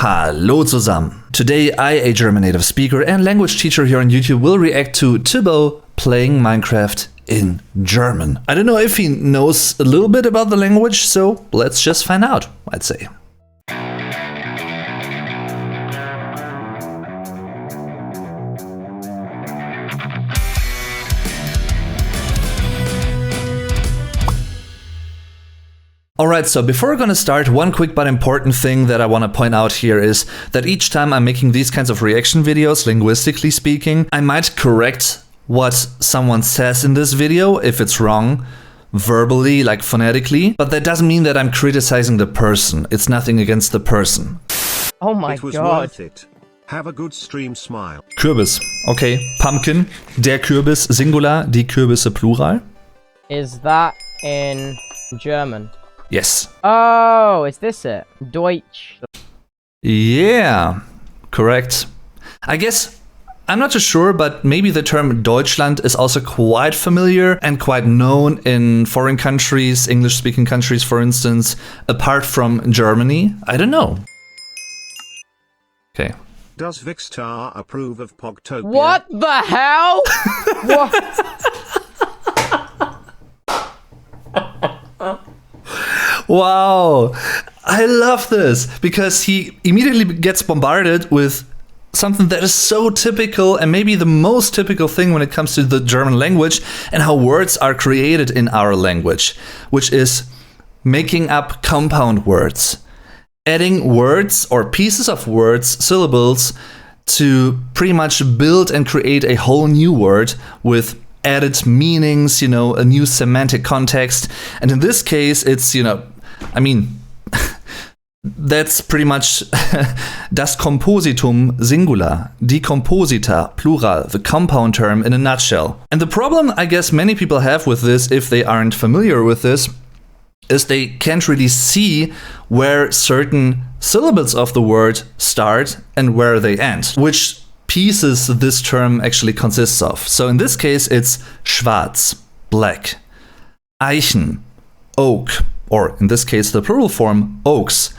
Hallo zusammen! Today I, a German native speaker and language teacher here on YouTube, will react to Thibaut playing Minecraft in German. I don't know if he knows a little bit about the language, so let's just find out, I'd say. Alright, so before we're gonna start, one quick but important thing that I want to point out here is that each time I'm making these kinds of reaction videos, linguistically speaking, I might correct what someone says in this video if it's wrong, verbally, like phonetically, but that doesn't mean that I'm criticizing the person. It's nothing against the person. Oh my It was god. worth it. Have a good stream, smile. Kürbis. Okay. Pumpkin. Der Kürbis Singular, die Kürbisse Plural. Is that in German? Yes. Oh, is this it? Deutsch. Yeah. Correct. I guess I'm not too sure, but maybe the term Deutschland is also quite familiar and quite known in foreign countries, English-speaking countries, for instance, apart from Germany. I don't know. Okay. Does Vicstar approve of Pogtopia? What the hell? What? Wow, I love this because he immediately gets bombarded with something that is so typical and maybe the most typical thing when it comes to the German language and how words are created in our language, which is making up compound words, adding words or pieces of words, syllables, to pretty much build and create a whole new word with added meanings, a new semantic context. And in this case, it's, I mean, that's pretty much das Kompositum Singular, die Komposita Plural, the compound term in a nutshell. And the problem I guess many people have with this, if they aren't familiar with this, is they can't really see where certain syllables of the word start and where they end, which pieces this term actually consists of. So in this case, it's schwarz, black, Eichen, oak, or in this case, the plural form, oaks,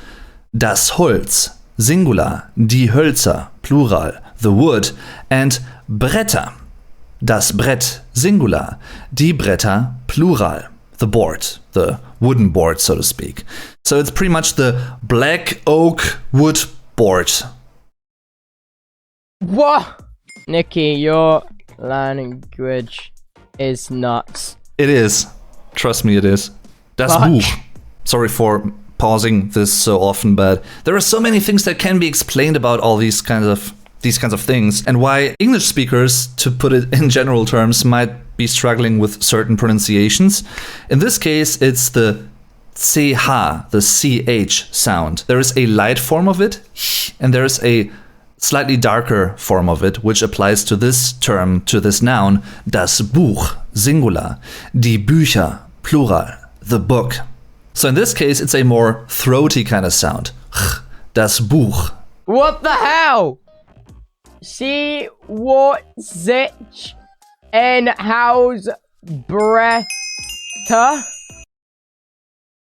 das Holz, Singular, die Hölzer, Plural, the wood, and Bretter, das Brett, Singular, die Bretter, Plural, the board, the wooden board, so to speak. So it's pretty much the black oak wood board. What? Nikki, your language is nuts. It is. Trust me, it is. Das Fuck. Buch. Sorry for pausing this so often, but there are so many things that can be explained about all these kinds of things, and why English speakers, to put it in general terms, might be struggling with certain pronunciations. In this case, it's the CH, the CH sound. There is a light form of it, and there is a slightly darker form of it, which applies to this term, to this noun, das Buch, Singular, die Bücher, Plural, the book. So in this case, it's a more throaty kind of sound. Das Buch. What the hell? See what sich in house Bretter?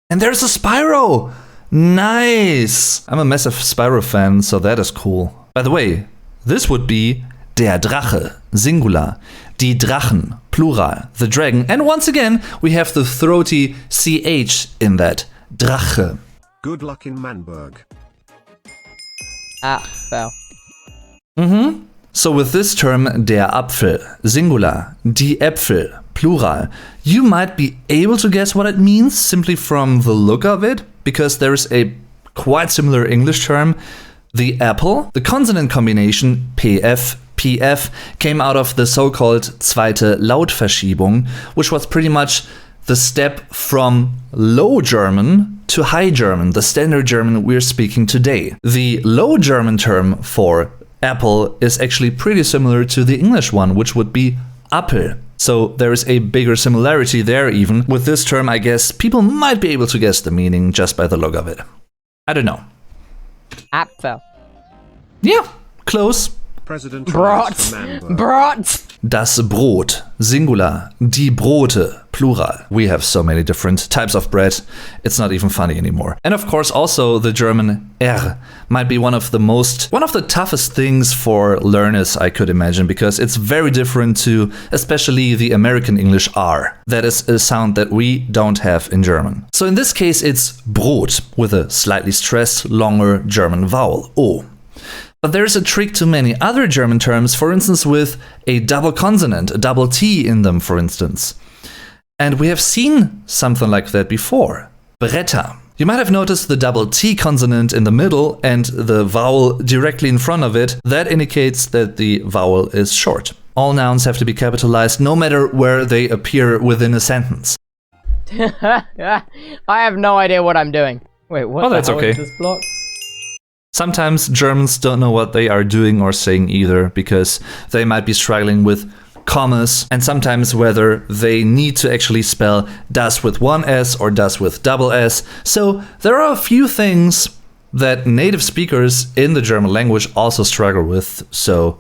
And there's a Spyro! Nice! I'm a massive Spyro fan, so that is cool. By the way, this would be der Drache, Singular, die Drachen, Plural, the dragon. And once again, we have the throaty CH in that, Drache. Good luck in Manburg. Apfel. So with this term, der Apfel, Singular, die Äpfel, Plural, you might be able to guess what it means simply from the look of it, because there is a quite similar English term, the apple. The consonant combination PF, PF came out of the so-called zweite Lautverschiebung, which was pretty much the step from Low German to High German, the standard German we're speaking today. The Low German term for apple is actually pretty similar to the English one, which would be Apfel. So there is a bigger similarity there even. With this term, I guess people might be able to guess the meaning just by the look of it. I don't know. Apfel. Yeah, close. President Brot. Rice for Manburg. Brot. Das Brot, Singular, die Brote, plural. We have so many different types of bread, it's not even funny anymore. And of course also the German R might be one of the toughest things for learners, I could imagine, because it's very different to especially the American English R. That is a sound that we don't have in German. So in this case it's Brot with a slightly stressed longer German vowel, O. But there is a trick to many other German terms, for instance with a double consonant, a double T in them, for instance. And we have seen something like that before. Bretter. You might have noticed the double T consonant in the middle and the vowel directly in front of it. That indicates that the vowel is short. All nouns have to be capitalized no matter where they appear within a sentence. I have no idea what I'm doing. Wait, what the that's hell okay. is this block? Sometimes Germans don't know what they are doing or saying either, because they might be struggling with commas, and sometimes whether they need to actually spell das with one S or das with double S. So there are a few things that native speakers in the German language also struggle with, so...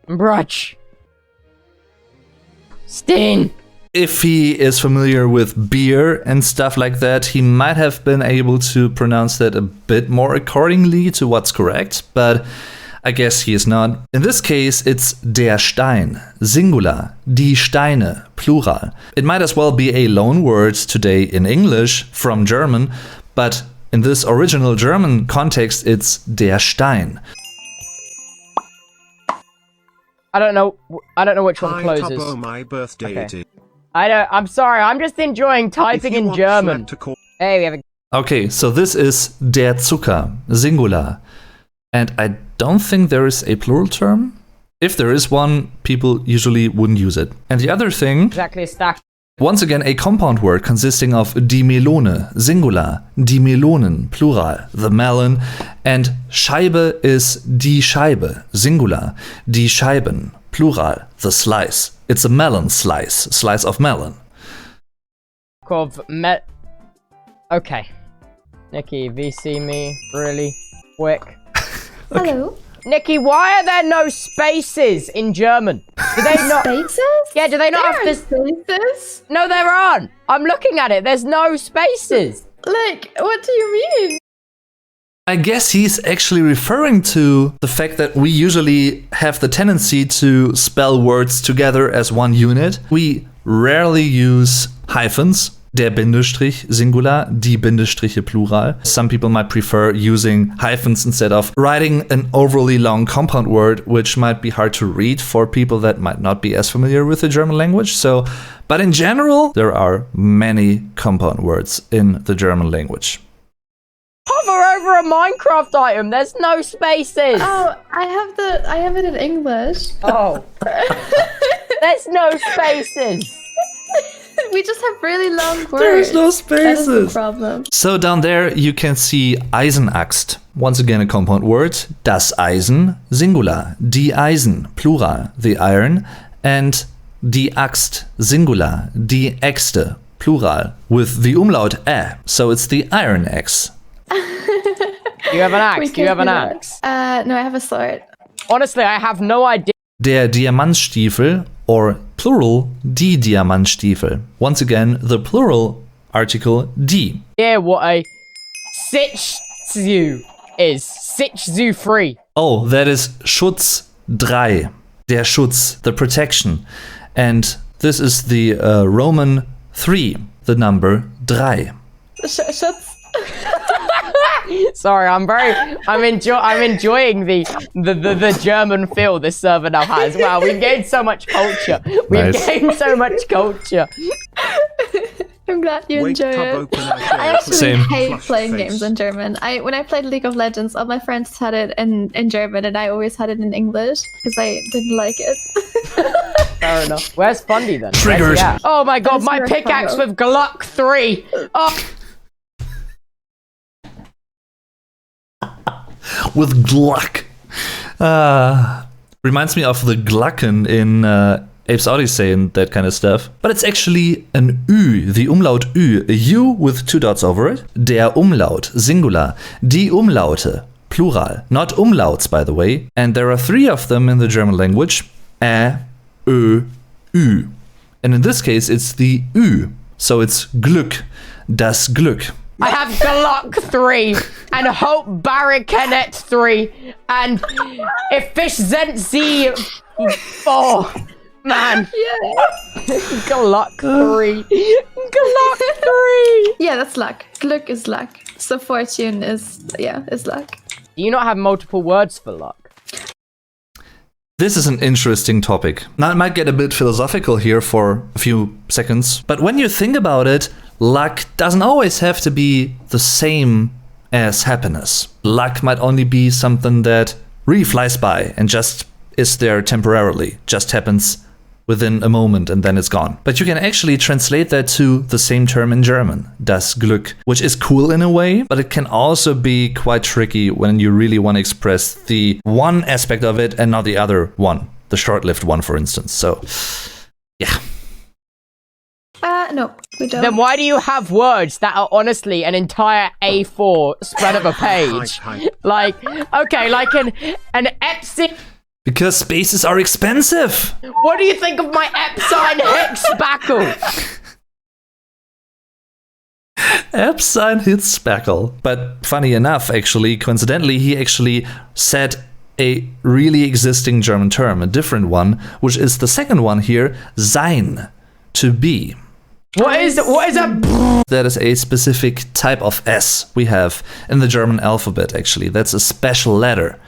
Brunch. Steen. If he is familiar with beer and stuff like that, he might have been able to pronounce that a bit more accordingly to what's correct, but I guess he is not. In this case, it's der Stein, singular, die Steine, plural. It might as well be a loan word today in English from German, but in this original German context, it's der Stein. I don't know which one Hi, closes. Tubbo, my birthday Okay. it is. I'm sorry, I'm just enjoying typing If you in want German. Slap to call- Hey, we have a Okay, so this is der Zucker, singular. And I don't think there is a plural term. If there is one, people usually wouldn't use it. And the other thing, exactly a stack. once again, a compound word consisting of die Melone, singular, die Melonen, plural, the melon, and Scheibe is die Scheibe, singular, die Scheiben, plural, the slice. It's a melon slice of melon. Okay. Nikki, VC me really quick. Hello. Nikki, why are there no spaces in German? Do they not? Spaces? Yeah, do they not There have are this? spaces? No, there aren't. I'm looking at it. There's no spaces. Like, what do you mean? I guess he's actually referring to the fact that we usually have the tendency to spell words together as one unit. We rarely use hyphens. Der Bindestrich singular, die Bindestriche plural. Some people might prefer using hyphens instead of writing an overly long compound word, which might be hard to read for people that might not be as familiar with the German language. But in general, there are many compound words in the German language. Hover over a Minecraft item. There's no spaces. Oh, I have it in English. Oh. There's no spaces. We just have really long words. There's no That is the spaces. problem. So down there you can see Eisenaxt. Once again a compound word. Das Eisen, singular. Die Eisen, plural, the iron. And die Axt, singular. Die Äxte, plural, with the umlaut ä. So it's the iron axe. You have an We axe. Do you have can an do axe? that. No, I have a sword. Honestly, I have no idea. Der Diamantstiefel, or plural, die Diamantstiefel. Once again, the plural article die. What a Sichzu is. Sichzu 3. Oh, that is Schutz 3. Der Schutz, the protection. And this is the Roman 3, the number 3. Schutz. Sorry, I'm enjoying the German feel this server now has. Wow, we've gained so much culture. We've Nice. gained so much culture. I'm glad you Wake enjoy tub it. open I actually Same. hate Flush playing face. games in German. When I played League of Legends, all my friends had it in German, and I always had it in English because I didn't like it. Fair enough. Where's Fundy then? Where's he Triggered. at? Oh my god, That's my your pickaxe photo. with Glock 3. Oh, With Gluck. Reminds me of the Glucken in Apes Odyssey and that kind of stuff. But it's actually an Ü, the umlaut Ü. A U with 2 dots over it. Der Umlaut, singular. Die Umlaute, plural. Not umlauts, by the way. And there are 3 of them in the German language. Ä, Ö, Ü. And in this case, it's the Ü. So it's Glück, das Glück. I have Glock 3 and Hope Barricade 3 and Efficiency 4. Man. Yeah. Glock 3. Glock 3. Yeah, that's luck. Glück is luck. So fortune is luck. Do you not have multiple words for luck? This is an interesting topic. Now, it might get a bit philosophical here for a few seconds, but when you think about it, luck doesn't always have to be the same as happiness. Luck might only be something that really flies by and just is there temporarily, just happens within a moment and then it's gone. But you can actually translate that to the same term in German, das Glück, which is cool in a way, but it can also be quite tricky when you really want to express the one aspect of it and not the other one, the short-lived one, for instance. So, yeah. No, we don't. Then why do you have words that are honestly an entire A4 spread of a page? Like, okay, like an Epsilon. Because spaces are expensive! What do you think of my Epsilon Hexbackle? Epsilon Hitzbackle. But funny enough, actually, coincidentally, he actually said a really existing German term, a different one, which is the second one here, sein, to be. What is a... That is a specific type of S we have in the German alphabet, actually. That's a special letter.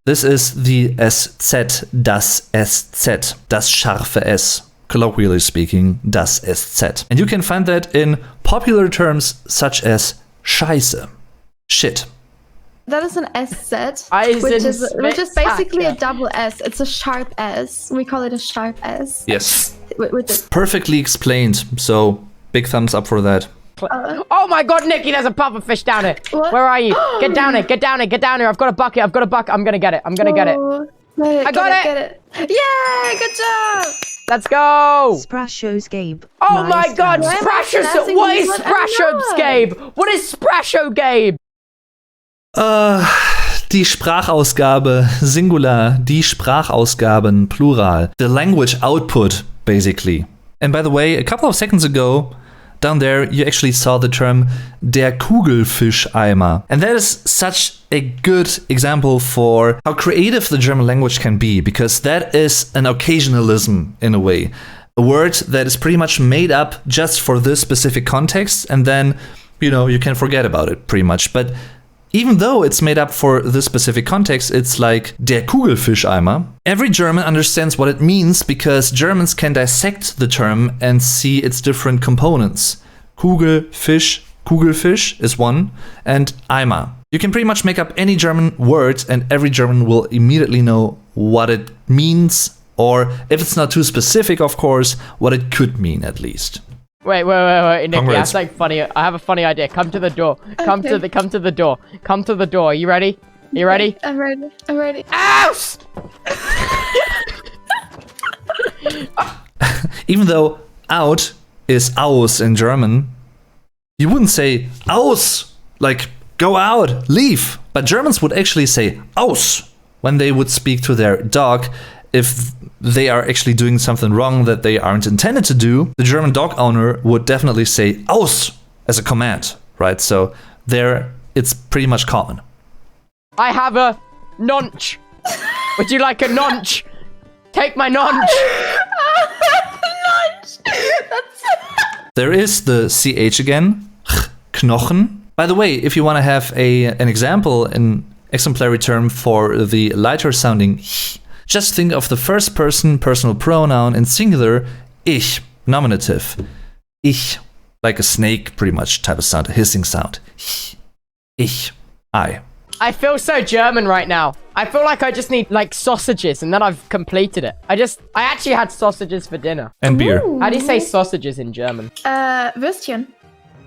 This is the SZ, das SZ, das scharfe S. Colloquially speaking, das SZ. And you can find that in popular terms such as Scheiße, shit. That is an SZ, Eisen which is basically a Spitzhacke. double S. It's a sharp S. We call it a sharp S. Yes. With the Perfectly explained, so big thumbs up for that. Oh my god, Nikki, there's a pufferfish down here. What? Where are you? Get down here, get down here, get down here. I've got a bucket, I'm gonna get it, I'm gonna get it. I got Get it. Yay! Good job. Let's go! Sprashos Gabe. Oh my Nice god, done. Why am I Sprashos! pronouncing What these is words? I'm Sprashos, not. Gabe? What is Sprasho, Gabe? Die Sprachausgabe, Singular, die Sprachausgaben, Plural. The language output, basically. And by the way, a couple of seconds ago, down there, you actually saw the term der Kugelfischeimer. And that is such a good example for how creative the German language can be, because that is an occasionalism in a way. A word that is pretty much made up just for this specific context, and then, you can forget about it pretty much. But even though it's made up for this specific context, it's like der Kugelfischeimer. Every German understands what it means because Germans can dissect the term and see its different components. Kugelfisch, Kugelfisch is one, and Eimer. You can pretty much make up any German word and every German will immediately know what it means, or if it's not too specific, of course, what it could mean at least. Wait, Nikki, Congrats. that's like funny. I have a funny idea. Come to the door. Come to Okay. the door. Come to the door. Are you ready? You ready? I'm ready. Ouse! Even though out is aus in German, you wouldn't say aus, like go out, leave. But Germans would actually say aus when they would speak to their dog if they are actually doing something wrong that they aren't intended to do. The German dog owner would definitely say aus as a command, right? So there, it's pretty much common. I have a nonch. Would you like a nonch? Take my nonch. There is the CH again, Knochen. By the way, if you want to have an example, an exemplary term for the lighter sounding just think of the first person personal pronoun in singular, ich, nominative. Ich, like a snake pretty much type of sound, a hissing sound. Ich, I. I feel so German right now. I feel like I just need like sausages and then I've completed it. I actually had sausages for dinner. And beer. How do you say sausages in German? Würstchen.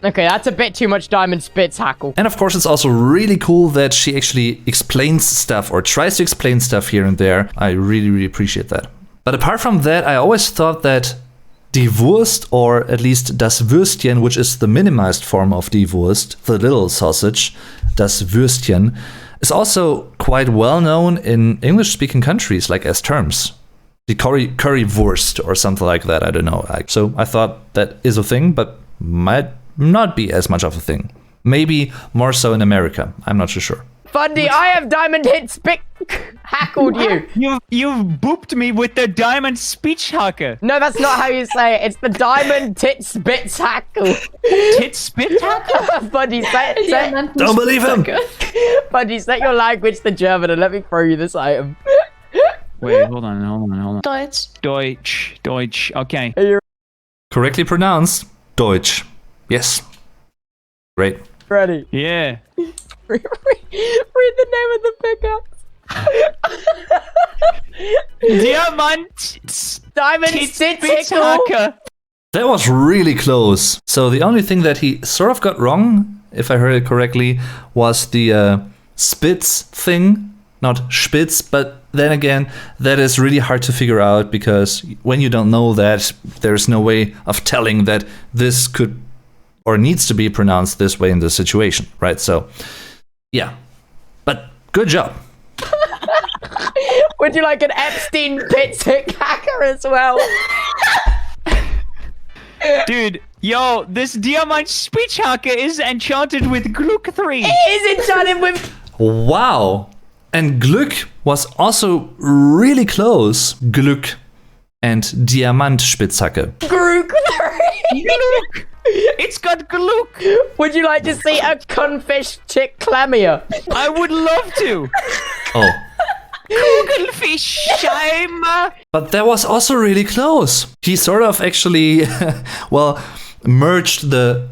Okay, that's a bit too much Diamond Spitzhackel. And of course, it's also really cool that she actually explains stuff or tries to explain stuff here and there. I really, really appreciate that. But apart from that, I always thought that die Wurst, or at least das Würstchen, which is the minimized form of die Wurst, the little sausage, das Würstchen, is also quite well known in English-speaking countries, like as terms. the currywurst or something like that. I don't know. So I thought that is a thing, but might not be as much of a thing. Maybe more so in America. I'm not too sure. Fundy, I have diamond hit spit hackled you. You've booped me with the diamond speech hacker. No, that's not how you say it. It's the diamond tit spits hackle. Tit spit hacker? Fundy, say Don't believe him. Fundy, set your language to German and let me throw you this item. Wait, hold on. Deutsch. Deutsch. Okay. Correctly pronounced. Deutsch. Yes. Great. Ready. Yeah. Read the name of the pickaxe. Diamond Diamond spit tickle. hacker. That was really close. So the only thing that he sort of got wrong, if I heard it correctly, was the Spitz thing. Not Spitz, but then again, that is really hard to figure out because when you don't know that, there's no way of telling that this could or needs to be pronounced this way in this situation, right? So, yeah. But good job. Would you like an Epstein Pitstick hacker as well? Dude, yo, this diamond speech hacker is enchanted with Gluck 3. It is enchanted with Wow. And Glück was also really close. Glück and Diamantspitzhacke. Grook 3. Gluck. It's got Gluck. Would you like to see a confish chick clamia? I would love to. Oh. Kugelfischscheimer. But that was also really close. He sort of actually, well, merged the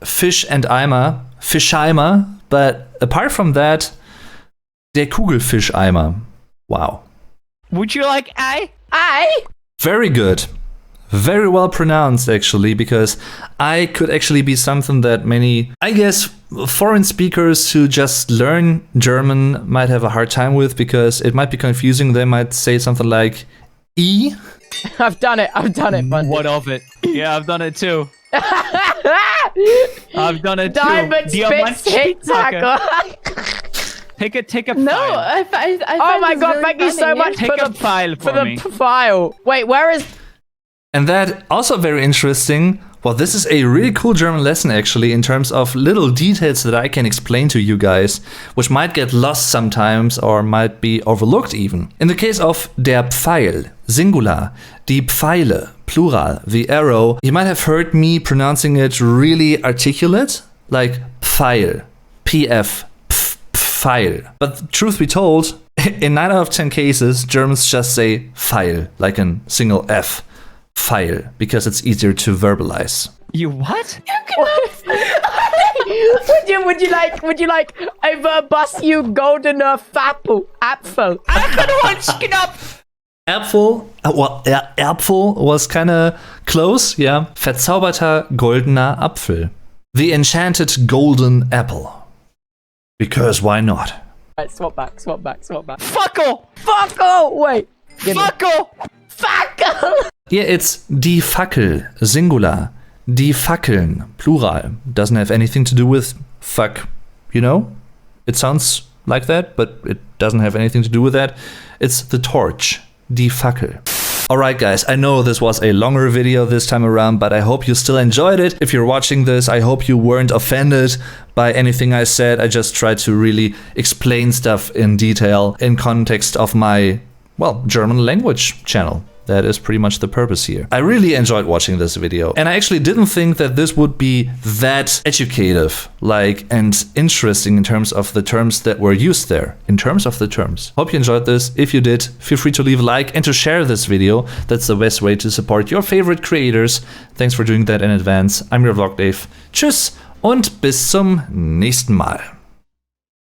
fish and Eimer, Fischeimer, but apart from that, der Kugelfischeimer. Wow. Would you like I? Very good. Very well pronounced, actually, because I could actually be something that many, I guess, foreign speakers who just learn German might have a hard time with because it might be confusing. They might say something like E. I've done it, Bundy. What of it? Yeah, I've done it too. I've done it too. Diamond spits hit tackle. Take a No, file. I Oh my this god, really thank you so funny. much Take for a file for for me. the file. Wait, where is... And that also very interesting. Well, this is a really cool German lesson, actually, in terms of little details that I can explain to you guys, which might get lost sometimes or might be overlooked even. In the case of der Pfeil, singular, die Pfeile, plural, the arrow, you might have heard me pronouncing it really articulate, like Pfeil, PF, Pfeil. But truth be told, in 9 out of 10 cases, Germans just say Pfeil, like a single F. Pfeil, because it's easier to verbalize. You what? would you like a verbus you goldener Apfel? I can once Knopf. Apfel, well, Apfel was kind of close, yeah. Verzauberter goldener Apfel. The enchanted golden apple. Because why not? Right, swap back. Fuckle. Wait. Fuckle. Yeah, it's die Fackel, singular. Die Fackeln, plural. Doesn't have anything to do with fuck, you know? It sounds like that, but it doesn't have anything to do with that. It's the torch, die Fackel. Alright guys, I know this was a longer video this time around, but I hope you still enjoyed it. If you're watching this, I hope you weren't offended by anything I said. I just tried to really explain stuff in detail in context of my, well, German language channel. That is pretty much the purpose here. I really enjoyed watching this video, and I actually didn't think that this would be that educative, and interesting in terms of the terms that were used there. In terms of the terms. Hope you enjoyed this. If you did, feel free to leave a like and to share this video. That's the best way to support your favorite creators. Thanks for doing that in advance. I'm your Vlog Dave. Tschüss und bis zum nächsten Mal.